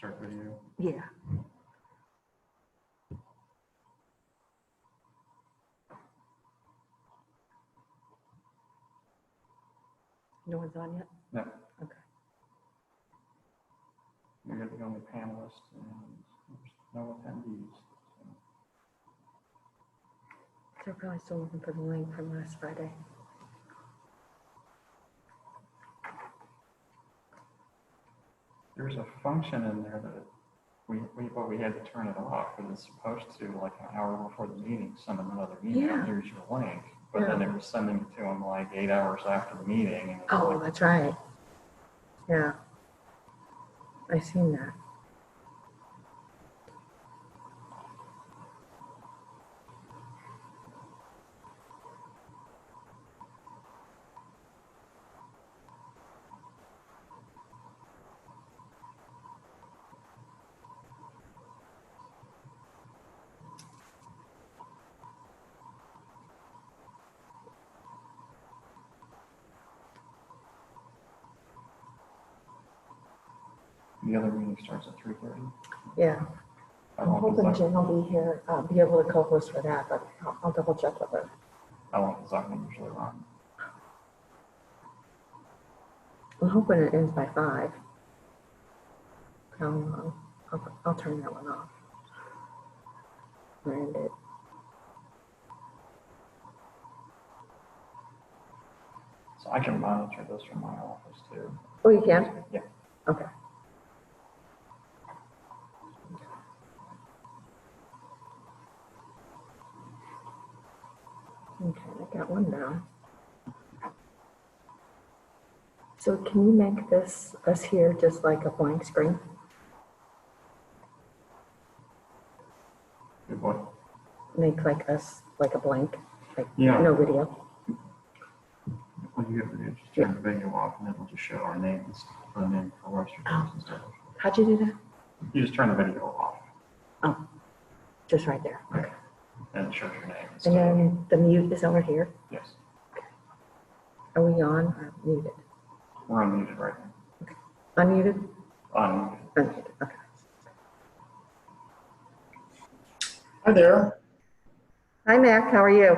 Start video. Yeah. No one's on yet? No. Okay. You're the only panelist and there's no attendees. So. They're probably still looking for the link from last Friday. There's a function in there that we had to turn it off because it's supposed to, like an hour before the meeting, send them another email. Yeah. Here's your link. But then it was sending it to them like 8 hours after the meeting. And Oh, like, that's right. Yeah. I seen that. the other meeting starts at 3:30. Yeah. How I'm long hoping does that, Jen will be here, be able to co-host for that, but I'll double check with her. how long does that one usually run? I'm hoping it ends by 5. I'll turn that one off. Or end it. So I can monitor this from my office too. Oh, you can? Yeah. Okay. Okay, I got one down. So can you make us here just like a blank screen? Good boy. Make like us like a blank, like Yeah. no video. When you get video, just turn the video off and it'll just show our names, the name for Webster and stuff. How'd you do that? You just turn the video off Oh, just right there. Okay. and it shows your name. And then the mute is over here. Yes, Are we on or muted? we're unmuted right now. Unmuted? Unmuted. Unmuted, okay. Hi there. Hi, Mac, how are you?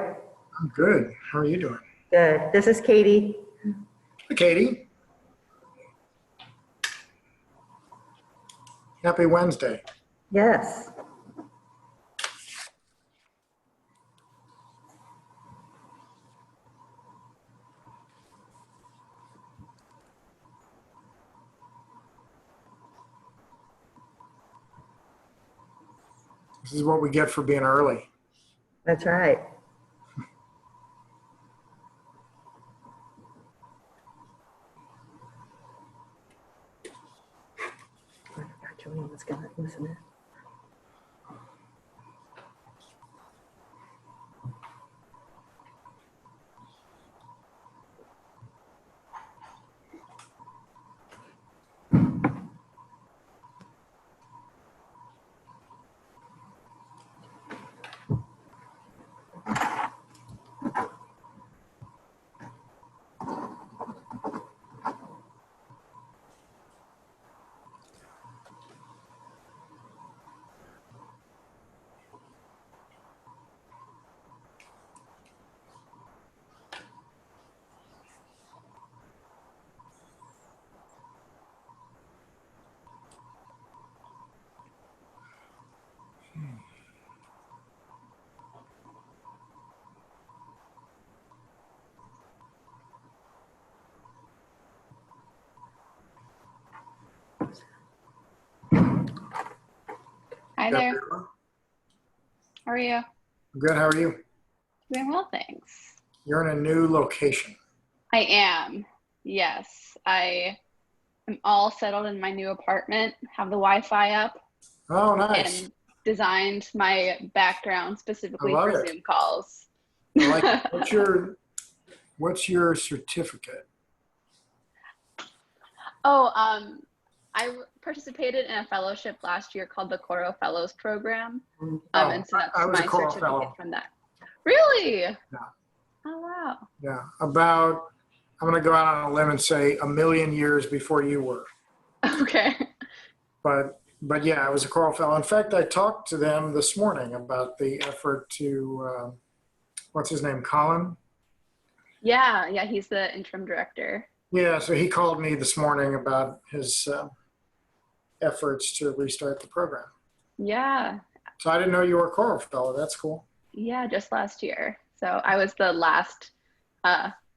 I'm good. How are you doing? Good. This is Katie. Hi, Katie. Happy Wednesday. Yes. This is what we get for being early. That's right. I forgot Joanne was gonna listen in. Hi there. How are you? Good. How are you? Doing well, thanks. You're in a new location. I am. Yes, I am all settled in my new apartment, have the Wi-Fi up, Oh, nice. and designed my background specifically I love for it. Zoom calls. I like it. What's your certificate? I participated in a fellowship last year called the Coro Fellows Program. Oh, And so that's I was a my Coro certificate fellow. from that. Really? Yeah. Oh, wow. Yeah. I'm going to go out on a limb and say 1,000,000 years before you were. Okay. But But yeah, it was a Coral Fellow. In fact, I talked to them this morning about the effort to, what's his name, Colin? Yeah, yeah, he's the interim director. Yeah, so he called me this morning about his efforts to restart the program. Yeah, So I didn't know you were a Coral Fellow. That's cool. yeah, just last year. So I was the last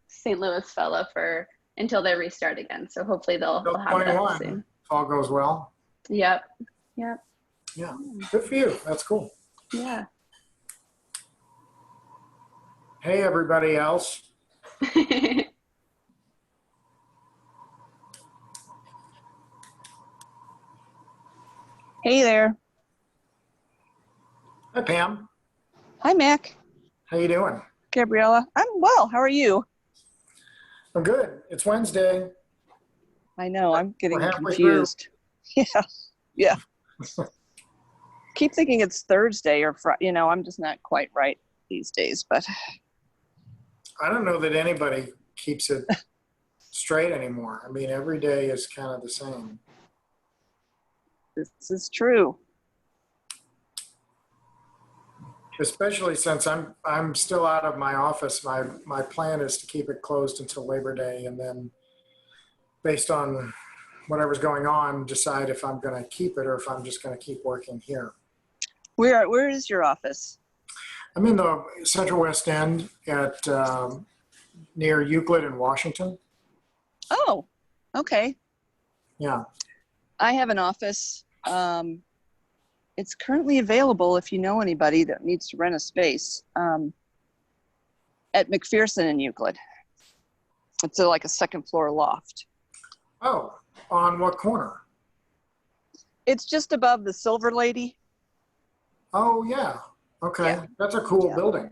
St. Louis fellow for until they restart again. So hopefully they'll Till have that 21, soon. if all goes well. Yep. Yep. Yeah, good for you. That's cool. Yeah. Hey, everybody else. Hey there. Hi, Pam. Hi, Mac. How you doing? Gabriella. I'm well. How are you? I'm good. It's Wednesday. I know. I'm getting We're halfway confused. Yeah. Yeah. Keep thinking it's Thursday or Friday. I'm just not quite right these days, but I don't know that anybody keeps it straight anymore. I mean, every day is kind of the same. this is true. Especially since I'm still out of my office. My plan is to keep it closed until Labor Day, and then based on whatever's going on, decide if I'm going to keep it or if I'm just going to keep working here. Where is your office? I'm in the Central West End at near Euclid and Washington. Oh, okay. Yeah. I have an office. It's currently available if you know anybody that needs to rent a space at McPherson in Euclid. It's like a second floor loft. Oh, on what corner? It's just above the Silver Lady. Oh, yeah. Okay. Yeah. That's a cool Yeah. building.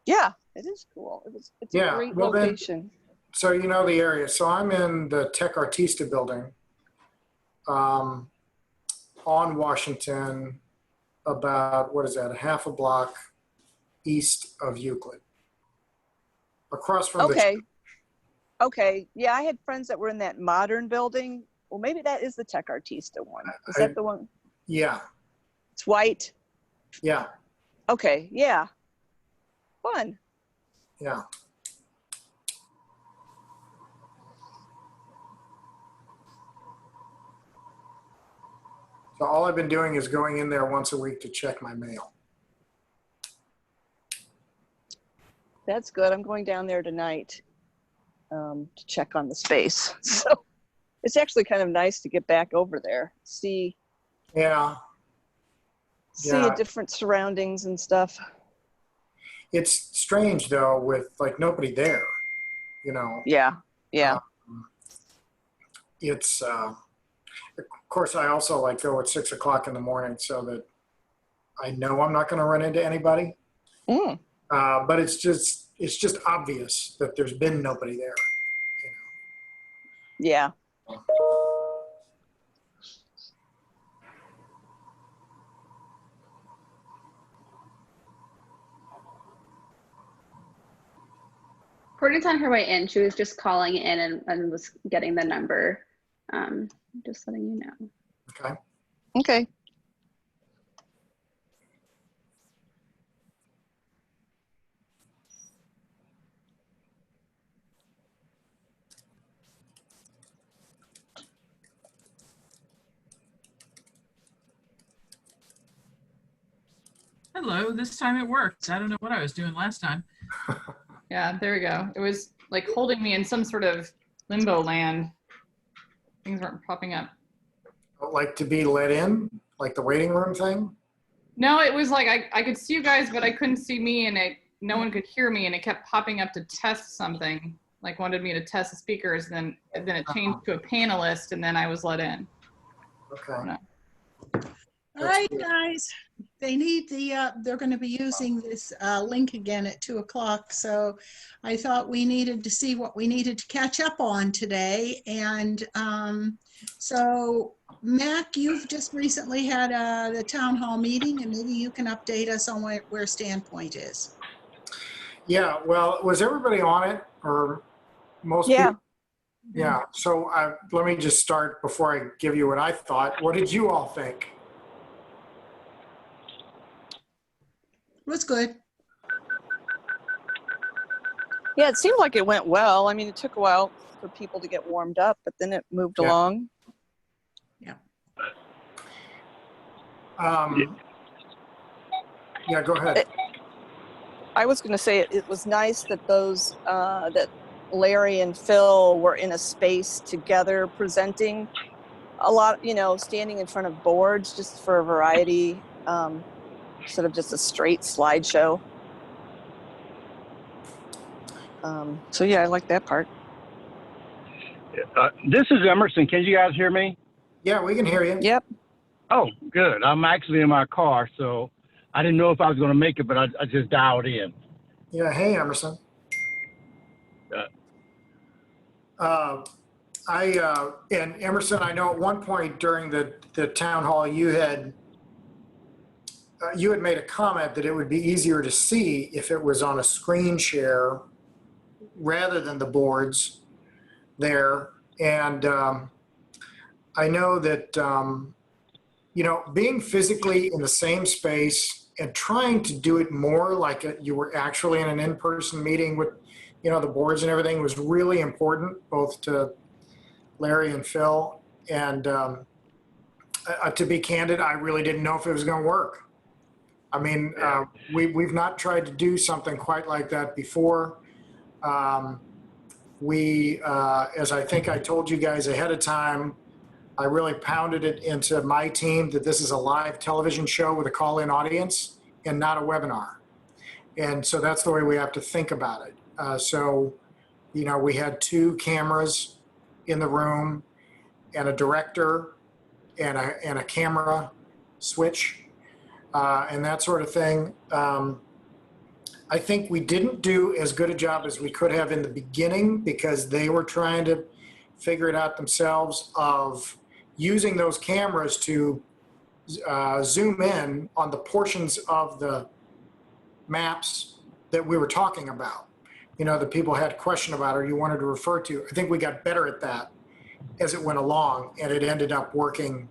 Yeah, it is cool. It's Yeah, a great well then- location. So you know the area. So I'm in the Tech Artista building on Washington, about, what is that, a half a block east of Euclid. Across from Okay. Okay. Yeah, I had friends that were in that modern building. Well, maybe that is the Tech Artista one. Is that the one? Yeah, It's white. yeah, Okay. Yeah. Fun. yeah. So all I've been doing is going in there once a week to check my mail. That's good. I'm going down there tonight to check on the space. So it's actually kind of nice to get back over there, see Yeah, a different surroundings and stuff. it's strange though with like nobody there, you know. Yeah. Yeah. It's of course I also like go at 6 o'clock in the morning so that I know I'm not going to run into anybody. Mm. But it's just obvious that there's been nobody there. Yeah. Courtney's on her way in. She was just calling in and was getting the number. Just letting you know. Okay. Okay. Hello, this time it worked. I don't know what I was doing last time. Yeah, there we go. It was like holding me in some sort of limbo land. Things weren't popping up. Like to be let in, like the waiting room thing. No, it was like I could see you guys, but I couldn't see me, and no one could hear me, and it kept popping up to test something. Like wanted me to test the speakers, then it changed to a panelist, and then I was let in. Okay. Hi, guys. They need they're going to be using this link again at 2 o'clock. So I thought we needed to see what we needed to catch up on today. And so Mac, you've just recently had the town hall meeting, and maybe you can update us on where Standpoint is. Yeah. Well, was everybody on it, or most Yeah. people? Yeah, so let me just start before I give you what I thought. What did you all think? It was good. Yeah, it seemed like it went well. I mean, it took a while for people to get warmed up, but then it moved Yeah. along. Yeah, go ahead. I was going to say it was nice that those that Larry and Phil were in a space together presenting a lot, standing in front of boards just for a variety, instead of just a straight slideshow. So yeah, I like that part. This is Emerson. Can you guys hear me? Yeah, we can hear you. Yep. Oh, good. I'm actually in my car, so I didn't know if I was going to make it, but I just dialed in. Yeah, hey, Emerson. And Emerson, I know at one point during the town hall, you had made a comment that it would be easier to see if it was on a screen share rather than the boards there. And I know that, being physically in the same space and trying to do it more like you were actually in an in-person meeting with, the boards and everything was really important, both to Larry and Phil. And to be candid, I really didn't know if it was going to work. I mean, we've not tried to do something quite like that before. As I think I told you guys ahead of time, I really pounded it into my team that this is a live television show with a call-in audience and not a webinar. And so that's the way we have to think about it. We had 2 cameras in the room and a director and a camera switch and that sort of thing. I think we didn't do as good a job as we could have in the beginning because they were trying to figure it out themselves of using those cameras to zoom in on the portions of the maps that we were talking about. The people had a question about or you wanted to refer to. I think we got better at that as it went along, and it ended up working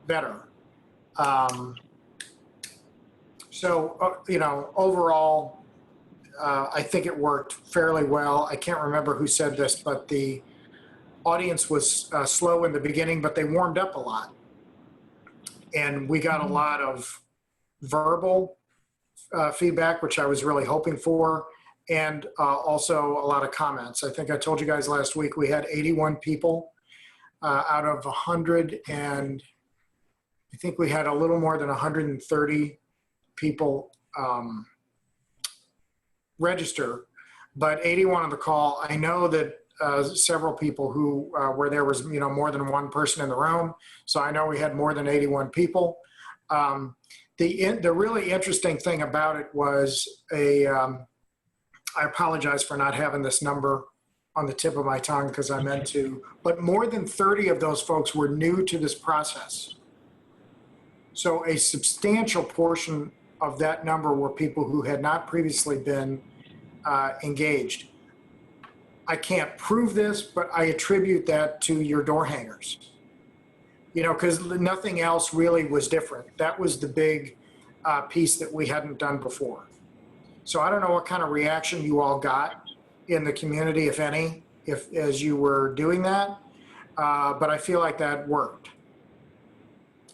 better. Overall, I think it worked fairly well. I can't remember who said this, but the audience was slow in the beginning, but they warmed up a lot. And we got a lot of verbal feedback, which I was really hoping for, and also a lot of comments. I think I told you guys last week we had 81 people out of 100, and I think we had a little more than 130 people register, but 81 on the call. I know that several people who where there was more than one person in the room, so I know we had more than 81 people. The really interesting thing about it was I apologize for not having this number on the tip of my tongue because I meant to, but more than 30 of those folks were new to this process. So a substantial portion of that number were people who had not previously been engaged. I can't prove this, but I attribute that to your door hangers. Because nothing else really was different. That was the big piece that we hadn't done before. So I don't know what kind of reaction you all got in the community, if any, as you were doing that, but I feel like that worked.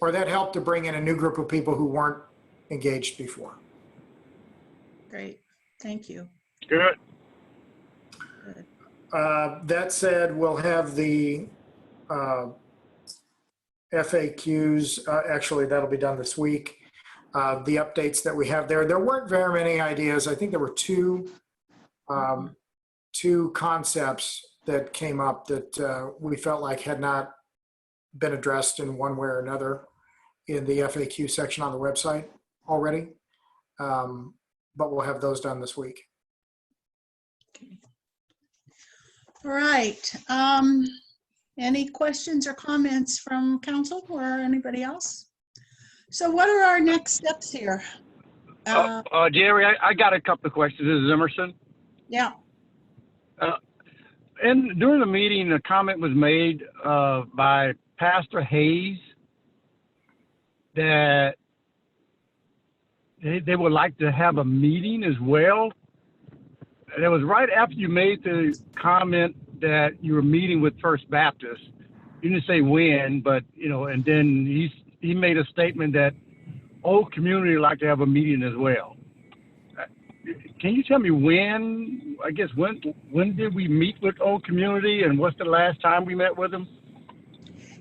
Or that helped to bring in a new group of people who weren't engaged before. Great. Thank you. Good. That said, we'll have the FAQs, actually that'll be done this week. The updates that we have there. There weren't very many ideas. I think there were two concepts that came up that we felt like had not been addressed in one way or another in the FAQ section on the website already. But we'll have those done this week. Okay. All right. Any questions or comments from council or anybody else? So what are our next steps here? Jerry, I got a couple of questions. This is Emerson. Yeah. and during the meeting, a comment was made by Pastor Hayes that they would like to have a meeting as well. And it was right after you made the comment that you were meeting with First Baptist. You didn't say when, but and then he made a statement that Old Community would like to have a meeting as well. Can you tell me when? I guess when did we meet with Old Community, and what's the last time we met with them?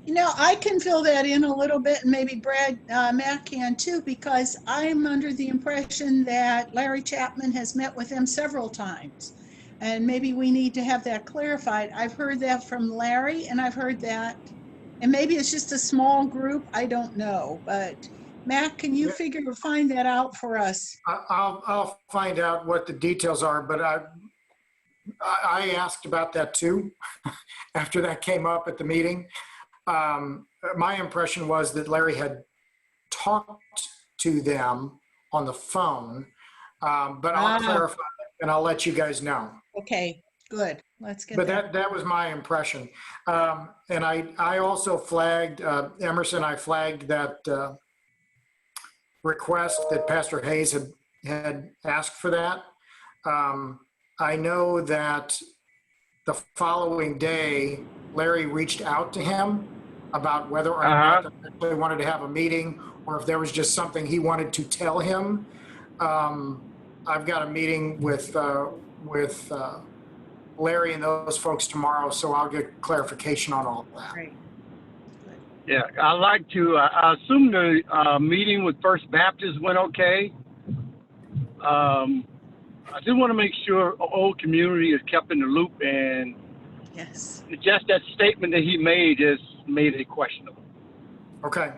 I can fill that in a little bit, and maybe Brad Mack can too, because I'm under the impression that Larry Chapman has met with them several times. And maybe we need to have that clarified. I've heard that from Larry, and I've heard that, and maybe it's just a small group, I don't know. But Matt, can you find that out for us? I'll find out what the details are, but I asked about that too after that came up at the meeting. My impression was that Larry had talked to them on the phone, but I'll clarify and I'll let you guys know. Okay, good. Let's get But that. that was my impression. And I also flagged, Emerson, I flagged that request that Pastor Hayes had asked for that. I know that the following day, Larry reached out to him about whether or not they wanted to have a meeting, or if there was just something he wanted to tell him. I've got a meeting with Larry and those folks tomorrow, so I'll get clarification on all that. Great. Yeah, I'd like to, I assume the meeting with First Baptist went okay. I do want to make sure Old Community is kept in the loop, and Yes. just that statement that he made just made it questionable. Okay.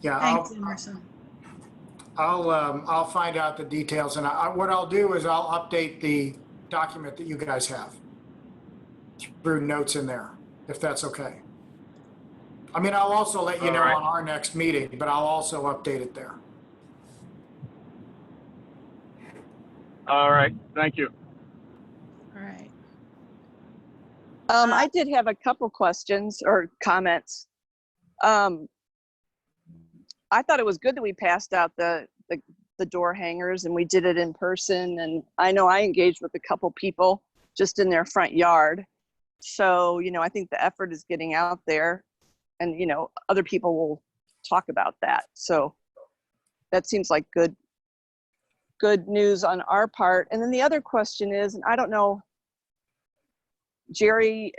Yeah. Thanks, Emerson. I'll find out the details, and what I'll do is I'll update the document that you guys have through notes in there, if that's okay. I mean, I'll also let you know on our next meeting, but I'll also update it there. All right, thank you. All right. I did have a couple questions or comments. I thought it was good that we passed out the door hangers and we did it in person. And I know I engaged with a couple people just in their front yard. So, I think the effort is getting out there, and, other people will talk about that. So that seems like good news on our part. And then the other question is, and I don't know, Jerry,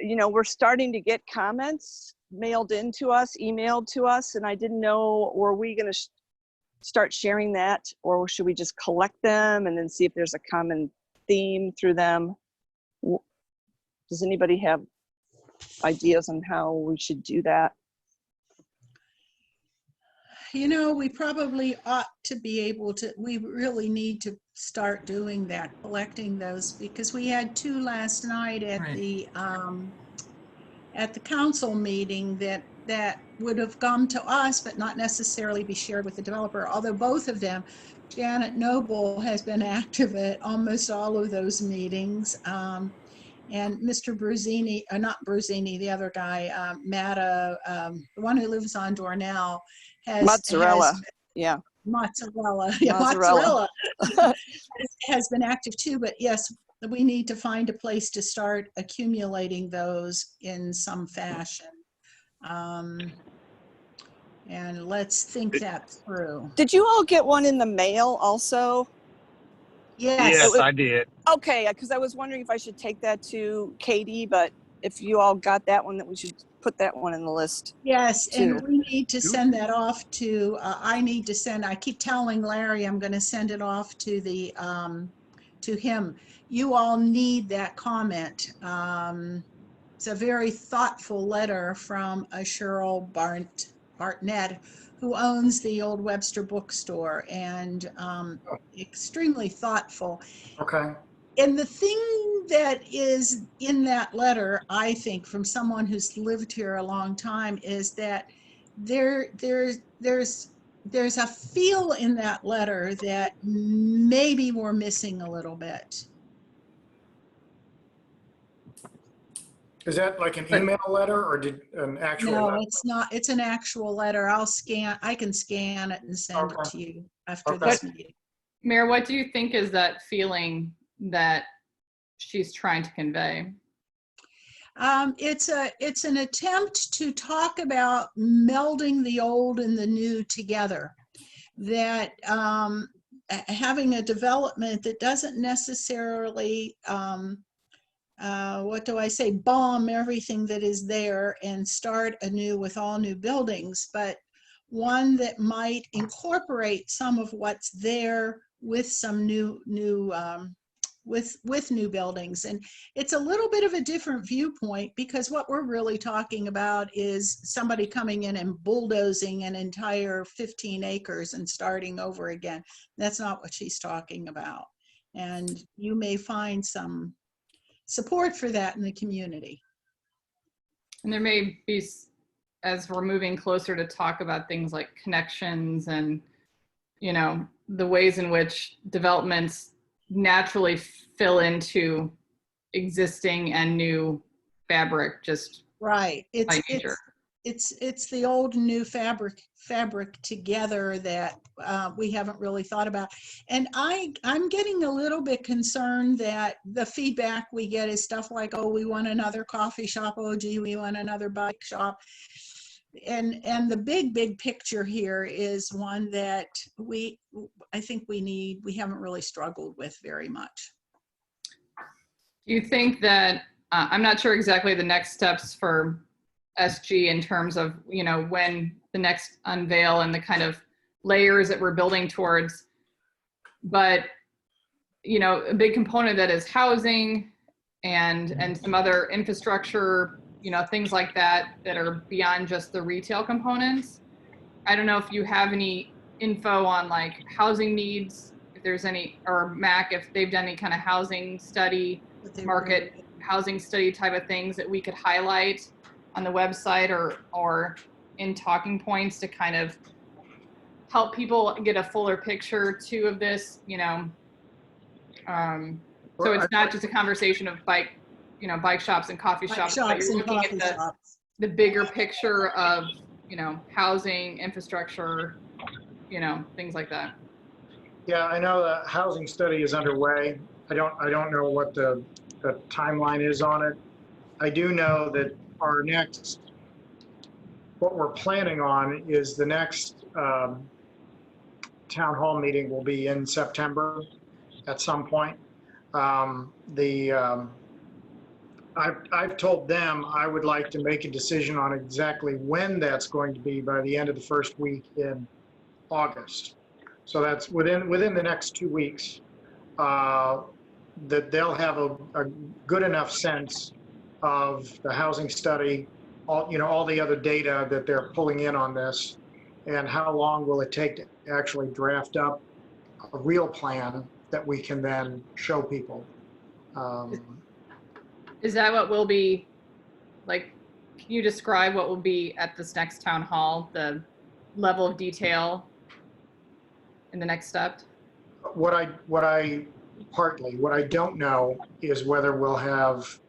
we're starting to get comments mailed in to us, emailed to us, and I didn't know, were we going to start sharing that, or should we just collect them and then see if there's a common theme through them? Does anybody have ideas on how we should do that? We probably ought to be able to, we really need to start doing that, collecting those, because we had 2 last night at the council meeting that would have come to us, but not necessarily be shared with the developer. Although both of them, Janet Noble has been active at almost all of those meetings. And Mr. Bruzini, not Bruzini, the other guy, Matta, the one who lives on Dornell, Mozzarella. Mozzarella has been active too. But yes, we need to find a place to start accumulating those in some fashion. And let's think that through. Did you all get one in the mail also? Yes. I did. Okay, because I was wondering if I should take that to Katie, but if you all got that one, that we should put that one in the list. Yes, too. and we need to send that off to, I keep telling Larry I'm going to send it off to to him. You all need that comment. It's a very thoughtful letter from a Cheryl Barnett, who owns the old Webster bookstore, and extremely thoughtful. Okay. And the thing that is in that letter, I think, from someone who's lived here a long time, is that there's a feel in that letter that maybe we're missing a little bit. Is that like an But- email letter or did an actual No, letter? it's not. It's an actual letter. I can scan it and send it Okay. to you after Okay. this meeting. Mayor, what do you think is that feeling that she's trying to convey? It's an attempt to talk about melding the old and the new together. That having a development that doesn't necessarily, what do I say, bomb everything that is there and start anew with all new buildings, but one that might incorporate some of what's there with some new buildings. And it's a little bit of a different viewpoint, because what we're really talking about is somebody coming in and bulldozing an entire 15 acres and starting over again. That's not what she's talking about. And you may find some support for that in the community. And there may be, as we're moving closer to talk about things like connections and, you know, the ways in which developments naturally fill into existing and new fabric, just Right. by nature. It's the old and new fabric together that we haven't really thought about. And I'm getting a little bit concerned that the feedback we get is stuff like, oh, we want another coffee shop. Oh, gee, we want another bike shop. And the big picture here is one that I think we haven't really struggled with very much. Do you think that, I'm not sure exactly the next steps for SG in terms of, you know, when the next unveil and the kind of layers that we're building towards, but, you know, a big component of that is housing and some other infrastructure, you know, things like that that are beyond just the retail components. I don't know if you have any info on like housing needs, if there's any, or MAC, if they've done any kind of housing study, market housing study type of things that we could highlight on the website or in talking points to kind of help people get a fuller picture too of this, you know. So it's not just a conversation of bike shops and coffee shops, but you're looking at the bigger picture of, you know, housing, infrastructure, you know, things like that. Yeah, I know the housing study is underway. I don't know what the timeline is on it. I do know that what we're planning on is the next town hall meeting will be in September at some point. I've told them I would like to make a decision on exactly when that's going to be by the end of the first week in August. So that's within the next 2 weeks, that they'll have a good enough sense of the housing study, all the other data that they're pulling in on this, and how long will it take to actually draft up a real plan that we can then show people. Is that what will be, like, can you describe what will be at this next town hall, the level of detail in the next step? What I don't know is whether we'll have,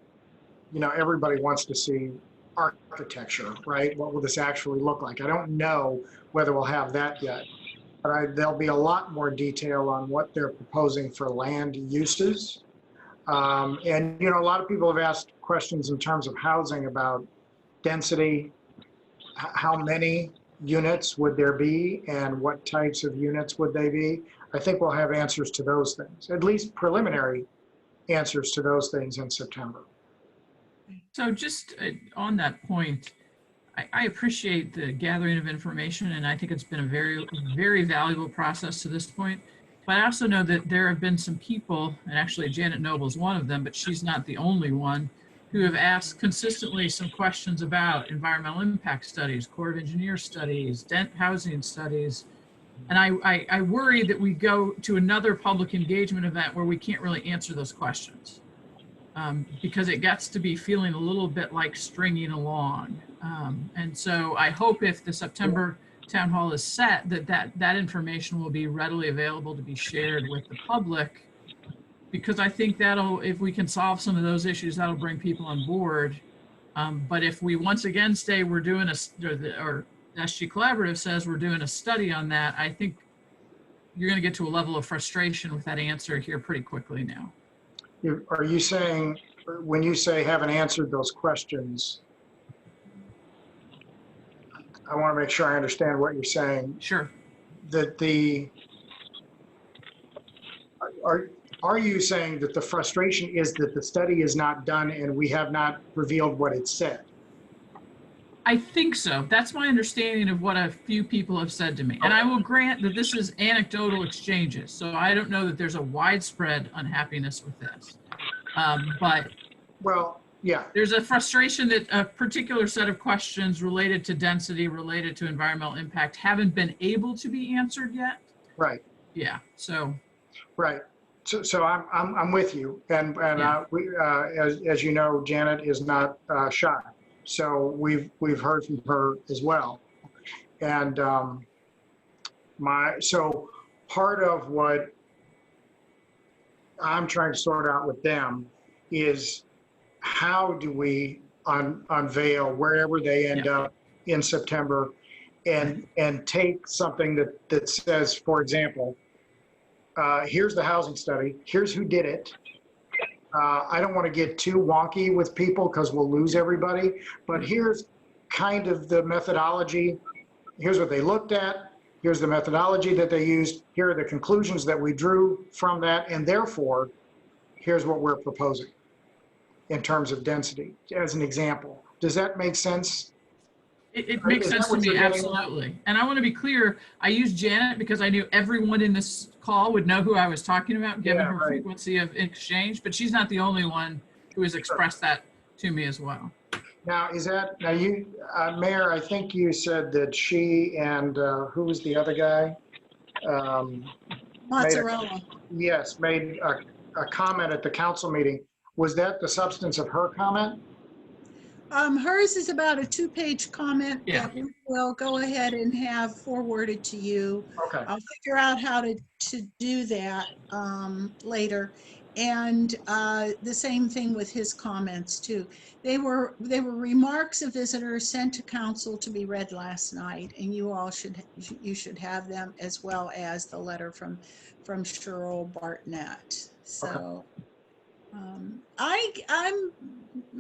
everybody wants to see architecture, right? What will this actually look like? I don't know whether we'll have that yet, but there'll be a lot more detail on what they're proposing for land uses. And, a lot of people have asked questions in terms of housing about density, how many units would there be and what types of units would they be? I think we'll have answers to those things, at least preliminary answers to those things in September. So just on that point, I appreciate the gathering of information, and I think it's been a very, very valuable process to this point. But I also know that there have been some people, and actually Janet Noble's one of them, but she's not the only one, who have asked consistently some questions about environmental impact studies, Corps of Engineers studies, housing studies. And I worry that we go to another public engagement event where we can't really answer those questions. Because it gets to be feeling a little bit like stringing along. And so I hope if the September town hall is set, that information will be readily available to be shared with the public, because I think if we can solve some of those issues, that'll bring people on board. But if we once again say we're doing or SG Collaborative says we're doing a study on that, I think you're going to get to a level of frustration with that answer here pretty quickly now. Are you saying, when you say haven't answered those questions, I want to make sure I understand what you're saying. Sure. That are you saying that the frustration is that the study is not done and we have not revealed what it said? I think so. That's my understanding of what a few people have said to me. And I will grant that this is anecdotal exchanges. So I don't know that there's a widespread unhappiness with this. But well, yeah, there's a frustration that a particular set of questions related to density, related to environmental impact haven't been able to be answered yet. Right. Yeah. So. Right. So I'm with you. And Yeah. As you know, Janet is not shy. So we've heard from her as well. And so part of what I'm trying to sort out with them is how do we unveil wherever they end up in September and take something that says, for example, here's the housing study, here's who did it. I don't want to get too wonky with people because we'll lose everybody, but here's kind of the methodology. Here's what they looked at. Here's the methodology that they used. Here are the conclusions that we drew from that. And therefore, here's what we're proposing in terms of density, as an example. Does that make sense? It makes sense to me, absolutely. And I want to be clear, I used Janet because I knew everyone in this call would know who I was talking about, given her frequency of exchange, but she's not the only one who has expressed that to me as well. Now, you, Mayor, I think you said that she and who was the other guy? Mozzarella. Made a comment at the council meeting. Was that the substance of her comment? Hers is about a 2-page comment Yeah. that we will go ahead and have forwarded to you. Okay. I'll figure out how to do that later. And the same thing with his comments too. They were remarks of visitors sent to council to be read last night, and you all should have them, as well as the letter from Cheryl Bartnett. So I'm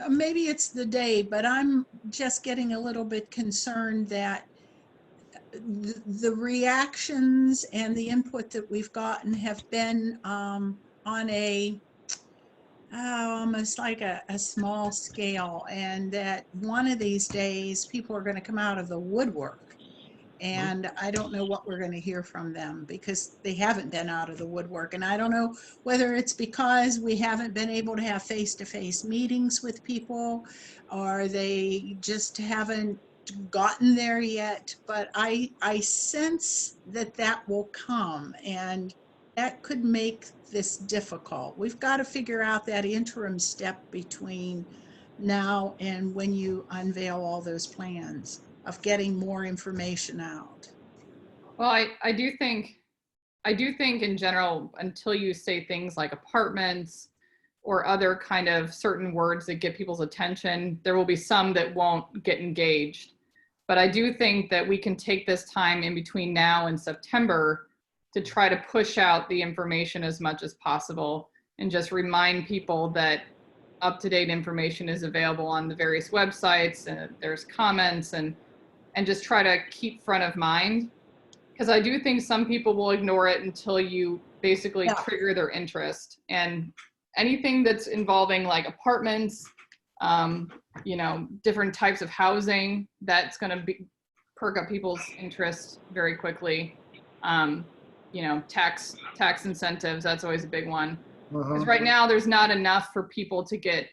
maybe it's the day, but I'm just getting a little bit concerned that the reactions and the input that we've gotten have been on a almost like a small scale, and that one of these days people are going to come out of the woodwork, and I don't know what we're going to hear from them because they haven't been out of the woodwork. And I don't know whether it's because we haven't been able to have face-to-face meetings with people, or they just haven't gotten there yet, but I sense that will come, and that could make this difficult. We've got to figure out that interim step between now and when you unveil all those plans of getting more information out. Well, I do think in general, until you say things like apartments or other kind of certain words that get people's attention, there will be some that won't get engaged. But I do think that we can take this time in between now and September to try to push out the information as much as possible and just remind people that up-to-date information is available on the various websites, and there's comments, and just try to keep front of mind. Because I do think some people will ignore it until you basically trigger their interest. And anything that's involving like apartments, different types of housing, that's going to perk up people's interest very quickly. Tax incentives, that's always a big one. Because right now there's not enough for people to get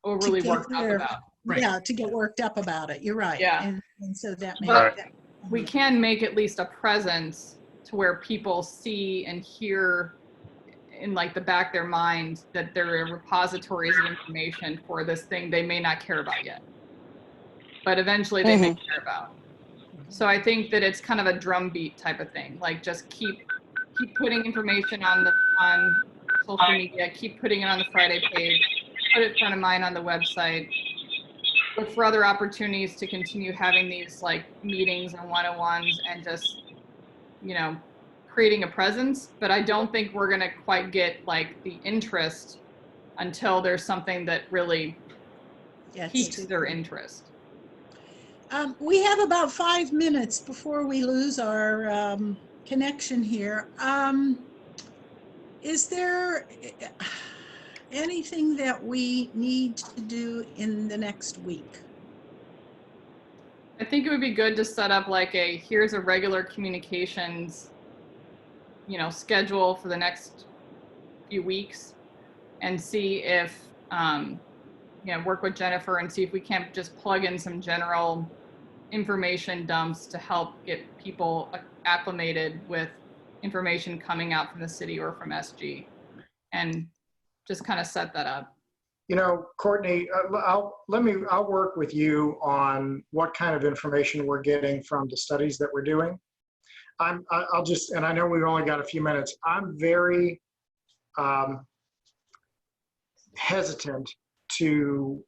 overly worked up about. Right. Yeah, to get worked up about it. You're right. Yeah. And so that But makes we can make at least a presence to where people see and hear in like the back of their mind that there are repositories of information for this thing they may not care about yet, but eventually they may care about. So I think that it's kind of a drumbeat type of thing. Like just keep putting information on social media, keep putting it on the Friday page, put it front of mind on the website. look for other opportunities to continue having these like meetings and one-on-ones and just, you know, creating a presence. But I don't think we're going to quite get like the interest until there's something that really piques their interest. We have about 5 minutes before we lose our connection here. Is there anything that we need to do in the next week? I think it would be good to set up like here's a regular communications, you know, schedule for the next few weeks, and see if, you know, work with Jennifer and see if we can't just plug in some general information dumps to help get people acclimated with information coming out from the city or from SG, and just kind of set that up. You know, Courtney, I'll work with you on what kind of information we're getting from the studies that we're doing. I'll just, and I know we've only got a few minutes. I'm very hesitant to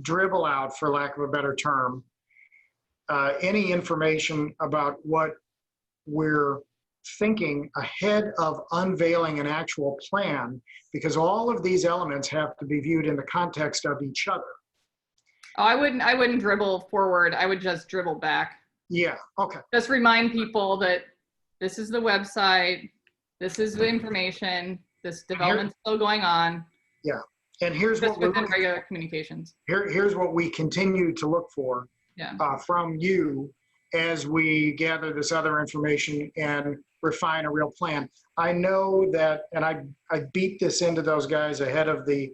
dribble out, for lack of a better term, any information about what we're thinking ahead of unveiling an actual plan, because all of these elements have to be viewed in the context of each other. Oh, I wouldn't dribble forward. I would just dribble back. Yeah, okay. Just remind people that this is the website, this is the information, this development's still going on. Yeah, and here's just what within regular communications. Here's what we continue to look for from you as we gather this other information and refine a real plan. I know that, and I beat this into those guys ahead of the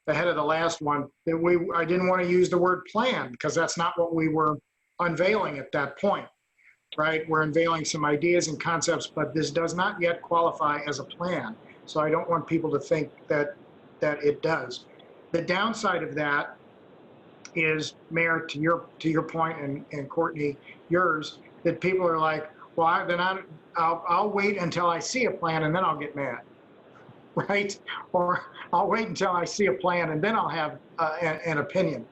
last one, that I didn't want to use the word plan, because that's not what we were unveiling at that point, right? We're unveiling some ideas and concepts, but this does not yet qualify as a plan. So I don't want people to think that it does. The downside of that is, Mayor, to your point, and Courtney, yours, that people are like, well, then I'll wait until I see a plan and then I'll get mad, right? Or I'll wait until I see a plan and then I'll have an opinion.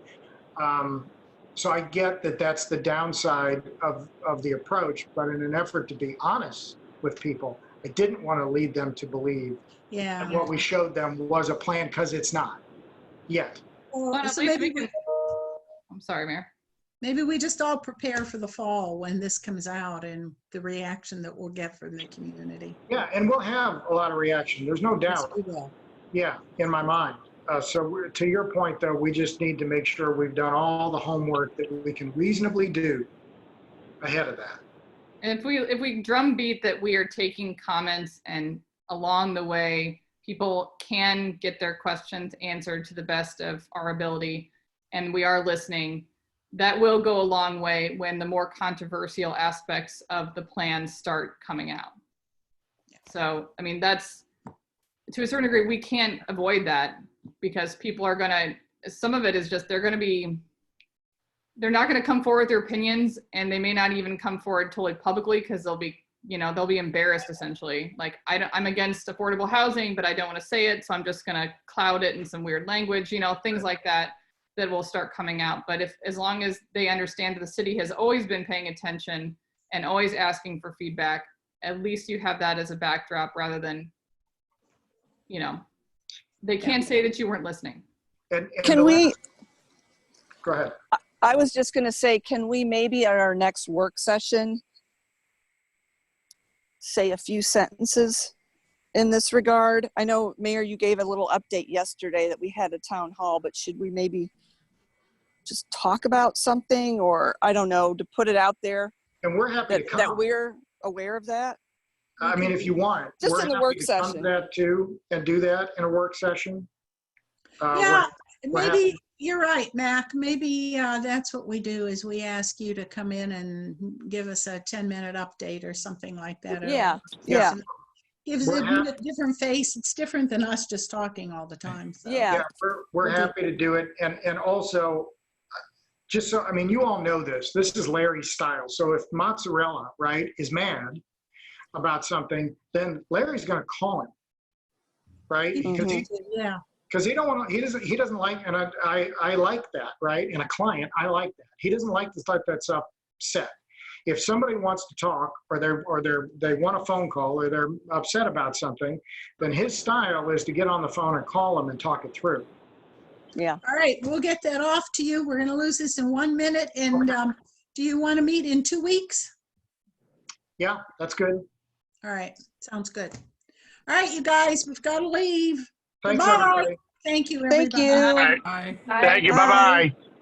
So I get that that's the downside of the approach, but in an effort to be honest with people, I didn't want to lead them to believe that what we showed them was a plan, because it's not yet. Well, So maybe I'm sorry, Mayor. Maybe we just all prepare for the fall when this comes out and the reaction that we'll get from the community. Yeah, and we'll have a lot of reaction. There's no doubt. Yes, we will. Yeah, in my mind. So to your point, though, we just need to make sure we've done all the homework that we can reasonably do ahead of that. And if we drumbeat that we are taking comments, and along the way, people can get their questions answered to the best of our ability, and we are listening, that will go a long way when the more controversial aspects of the plan start coming out. So, I mean, that's, to a certain degree, we can't avoid that, because people are gonna, some of it is just, they're not gonna come forward with their opinions, and they may not even come forward totally publicly, because they'll be embarrassed, essentially. Like, I'm against affordable housing, but I don't want to say it, so I'm just gonna cloud it in some weird language, things like that will start coming out. But as long as they understand that the city has always been paying attention and always asking for feedback, at least you have that as a backdrop, rather than, they can't say that you weren't listening. And Can we? Go ahead. I was just going to say, can we maybe at our next work session say a few sentences in this regard? I know, Mayor, you gave a little update yesterday that we had a town hall, but should we maybe just talk about something, or I don't know, to put it out there? And we're happy to come. That we're aware of that. I mean, if you want, just in the work session. Come to that too, and do that in a work session. Yeah, maybe you're right, Mac. Maybe that's what we do, is we ask you to come in and give us a 10-minute update or something like that. Yeah. Gives it a different face. It's different than us just talking all the time. So. Yeah, we're happy to do it. And also, just so, I mean, you all know this. This is Larry's style. So if Mozzarella, right, is mad about something, then Larry's going to call him, right? Mm-hmm. Because he doesn't like, and I like that, right? In a client, I like that. He doesn't like to let that stuff set. If somebody wants to talk, or they want a phone call, or they're upset about something, then his style is to get on the phone and call them and talk it through. Yeah. All right, we'll get that off to you. We're going to lose this in 1 minute. And do you want to meet in 2 weeks? Yeah, that's good. All right, sounds good. All right, you guys, we've got to leave. Thanks, Goodbye. everybody. Thank you, everybody. Thank you. Bye. Bye. Thank you. Bye. Bye-bye.